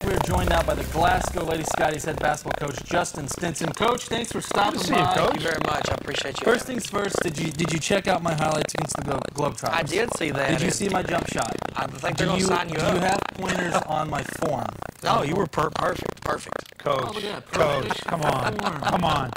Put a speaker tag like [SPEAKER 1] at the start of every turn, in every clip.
[SPEAKER 1] We're joined now by the Glasgow Lady Scotties head basketball coach, Justin Stinson. Coach, thanks for stopping by.
[SPEAKER 2] Thank you very much. I appreciate you.
[SPEAKER 1] First things first, did you check out my highlights against the Globetrotters?
[SPEAKER 2] I did see that.
[SPEAKER 1] Did you see my jump shot?
[SPEAKER 2] I think they're going to sign you up.
[SPEAKER 1] Do you have pointers on my form?
[SPEAKER 2] No, you were perfect.
[SPEAKER 3] Coach,
[SPEAKER 1] Coach,
[SPEAKER 3] come on.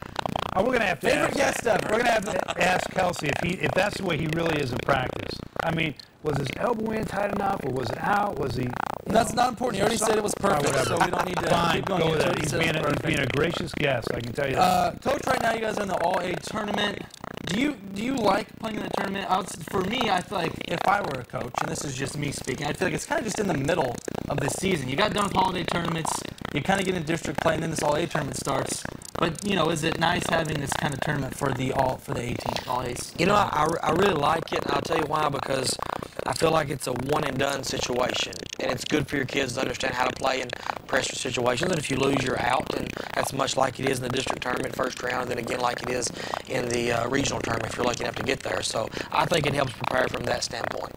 [SPEAKER 3] Oh, we're gonna have to
[SPEAKER 1] favorite guest ever.
[SPEAKER 3] We're gonna have to ask Kelsey if that's the way he really is in practice. I mean, was his elbow in tight enough, or was it out? Was he?
[SPEAKER 1] That's not important. He already said it was perfect, so we don't need to keep going into it.
[SPEAKER 3] He's being a gracious guest, I can tell you that.
[SPEAKER 1] Coach, right now you guys are in the All-A tournament. Do you like playing in the tournament? For me, I feel like if I were a coach, and this is just me speaking, I feel like it's kind of just in the middle of the season. You got done with holiday tournaments, you kind of get in district play, and then this All-A tournament starts. But, you know, is it nice having this kind of tournament for the 18 All-A's?
[SPEAKER 2] You know, I really like it, and I'll tell you why, because I feel like it's a one-and-done situation, and it's good for your kids to understand how to play in pressure situations, and if you lose, you're out, and that's much like it is in the district tournament first round, and then again like it is in the regional tournament if you're lucky enough to get there. So I think it helps prepare from that standpoint.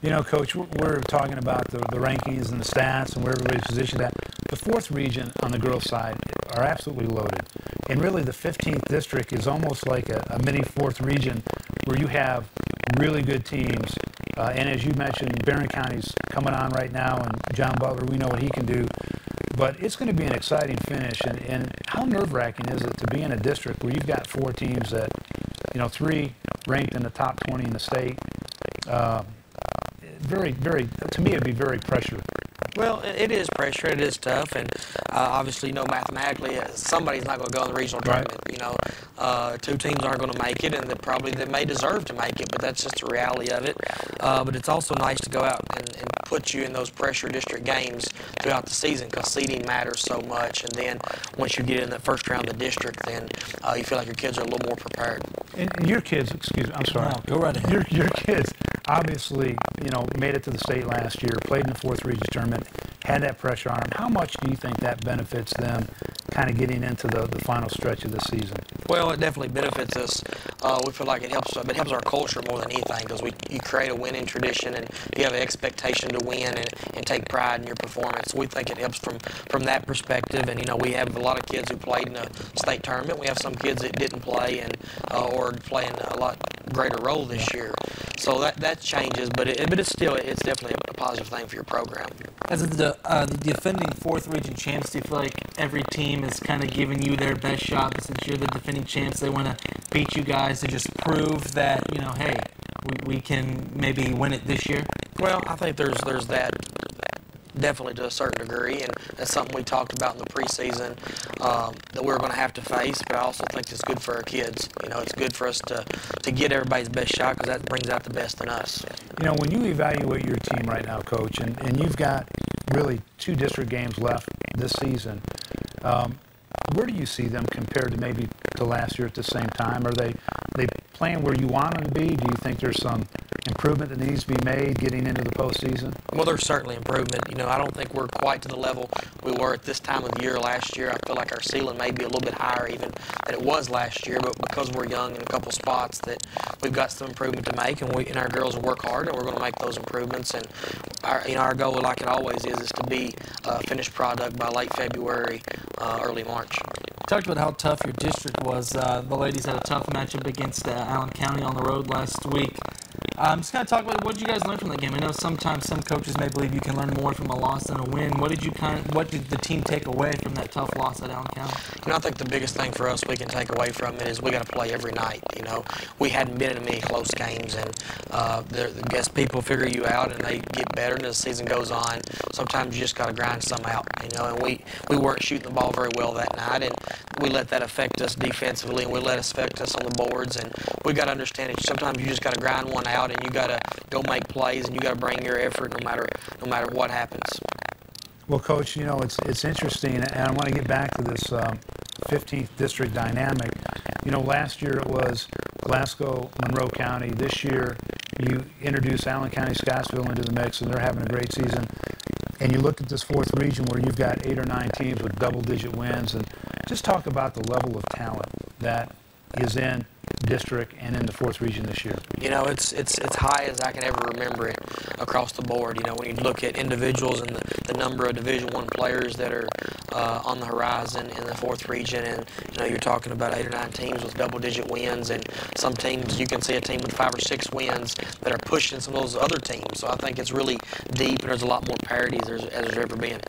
[SPEAKER 3] You know, Coach, we're talking about the rankings and the stats and where everybody's positioned at. The 4th region on the girls' side are absolutely loaded. And really the 15th district is almost like a mini 4th region where you have really good teams. And as you mentioned, Barron County's coming on right now, and John Butler, we know what he can do. But it's going to be an exciting finish. And how nerve-wracking is it to be in a district where you've got 4 teams that, you know, 3 ranked in the top 20 in the state? To me, it'd be very pressure.
[SPEAKER 2] Well, it is pressure. It is tough, and obviously, you know, mathematically, somebody's not going to go in the regional tournament. You know, 2 teams aren't going to make it, and they may deserve to make it, but that's just the reality of it. But it's also nice to go out and put you in those pressure district games throughout the season, because seeding matters so much. And then once you get in the first round of the district, then you feel like your kids are a little more prepared.
[SPEAKER 3] And your kids, excuse me, I'm sorry.
[SPEAKER 1] No, go right ahead.
[SPEAKER 3] Your kids obviously, you know, made it to the state last year, played in the 4th region tournament, had that pressure on them. How much do you think that benefits them kind of getting into the final stretch of the season?
[SPEAKER 2] Well, it definitely benefits us. We feel like it helps our culture more than anything, because you create a winning tradition, and you have an expectation to win and take pride in your performance. We think it helps from that perspective. And, you know, we have a lot of kids who played in a state tournament. We have some kids that didn't play or play in a lot greater role this year. So that changes, but it's definitely a positive thing for your program.
[SPEAKER 1] As the defending 4th region champs, do you feel like every team is kind of giving you their best shot, but since you're the defending champs, they want to beat you guys to just prove that, you know, hey, we can maybe win it this year?
[SPEAKER 2] Well, I think there's that. Definitely to a certain degree, and that's something we talked about in the preseason that we're going to have to face, but I also think it's good for our kids. You know, it's good for us to get everybody's best shot, because that brings out the best in us.
[SPEAKER 3] You know, when you evaluate your team right now, Coach, and you've got really 2 district games left this season, where do you see them compared to maybe to last year at the same time? Are they playing where you want them to be? Do you think there's some improvement that needs to be made getting into the postseason?
[SPEAKER 2] Well, there's certainly improvement. You know, I don't think we're quite to the level we were at this time of the year last year. I feel like our ceiling may be a little bit higher even than it was last year, but because we're young in a couple spots, that we've got some improvement to make, and our girls will work hard, and we're going to make those improvements. And our goal, like it always is to be a finished product by late February, early March.
[SPEAKER 1] You talked about how tough your district was. The ladies had a tough matchup against Allen County on the road last week. Just kind of talk about what did you guys learn from that game. I know sometimes some coaches may believe you can learn more from a loss than a win. What did the team take away from that tough loss at Allen County?
[SPEAKER 2] You know, I think the biggest thing for us we can take away from it is we got to play every night. You know, we hadn't been in many close games, and the guest people figure you out, and they get better as the season goes on. Sometimes you just got to grind some out. You know, and we weren't shooting the ball very well that night, and we let that affect us defensively, and we let it affect us on the boards. And we got to understand it. Sometimes you just got to grind one out, and you got to go make plays, and you got to bring your effort no matter what happens.
[SPEAKER 3] Well, Coach, you know, it's interesting, and I want to get back to this 15th district dynamic. You know, last year it was Glasgow, Monroe County. This year you introduce Allen County, Scottsville into the mix, and they're having a great season. And you look at this 4th region where you've got 8 or 9 teams with double-digit wins, and just talk about the level of talent that is in district and in the 4th region this year?
[SPEAKER 2] You know, it's high as I can ever remember it across the board. You know, when you look at individuals and the number of Division I players that are on the horizon in the 4th region, and you know, you're talking about 8 or 9 teams with double-digit wins, and some teams you can see a team with 5 or 6 wins that are pushing some of those other teams. So I think it's really deep, and there's a lot more parity as there's ever been.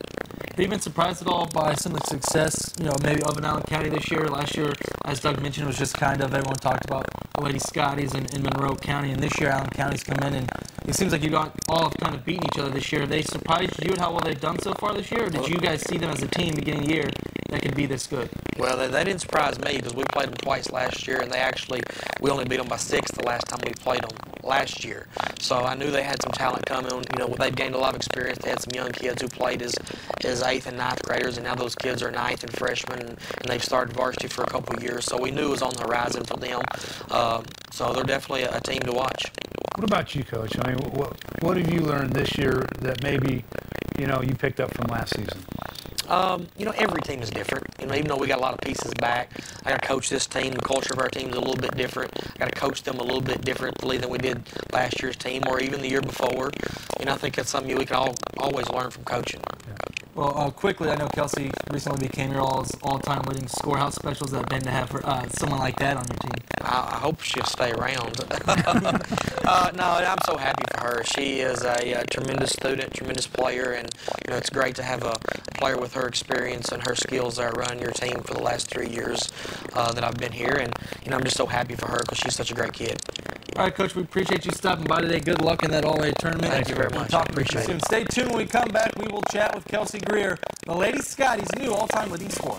[SPEAKER 1] Have you been surprised at all by some of the success, you know, maybe of an Allen County this year? Last year, as Doug mentioned, it was just kind of everyone talked about the Lady Scotties in Monroe County, and this year Allen County's come in, and it seems like you got all kind of beating each other this year. Have they surprised you at how well they've done so far this year, or did you guys see them as a team beginning of the year that could be this good?
[SPEAKER 2] Well, they didn't surprise me because we played them twice last year, and we only beat them by 6 the last time we played them last year. So I knew they had some talent coming. You know, they've gained a lot of experience. They had some young kids who played as 8th and 9th graders, and now those kids are 9th and freshmen, and they've started varsity for a couple of years. So we knew it was on the horizon for them. So they're definitely a team to watch.
[SPEAKER 3] What about you, Coach? I mean, what have you learned this year that maybe, you know, you picked up from last season?
[SPEAKER 2] You know, every team is different. You know, even though we got a lot of pieces back, I got to coach this team. The culture of our team is a little bit different. I got to coach them a little bit differently than we did last year's team or even the year before. You know, I think that's something we can always learn from coaching.
[SPEAKER 1] Well, quickly, I know Kelsey recently became your all-time leading scorer. How special has that been to have someone like that on your team?
[SPEAKER 2] I hope she'll stay around. No, I'm so happy for her. She is a tremendous student, tremendous player, and you know, it's great to have a player with her experience and her skills that are running your team for the last 3 years that I've been here. And you know, I'm just so happy for her because she's such a great kid.
[SPEAKER 1] All right, Coach, we appreciate you stopping by today. Good luck in that All-A tournament.
[SPEAKER 2] Thank you very much.
[SPEAKER 1] We'll talk
[SPEAKER 2] Appreciate
[SPEAKER 1] to you soon. Stay tuned. When we come back, we will chat with Kelsey Greer, the Lady Scotty's new all-time leading scorer.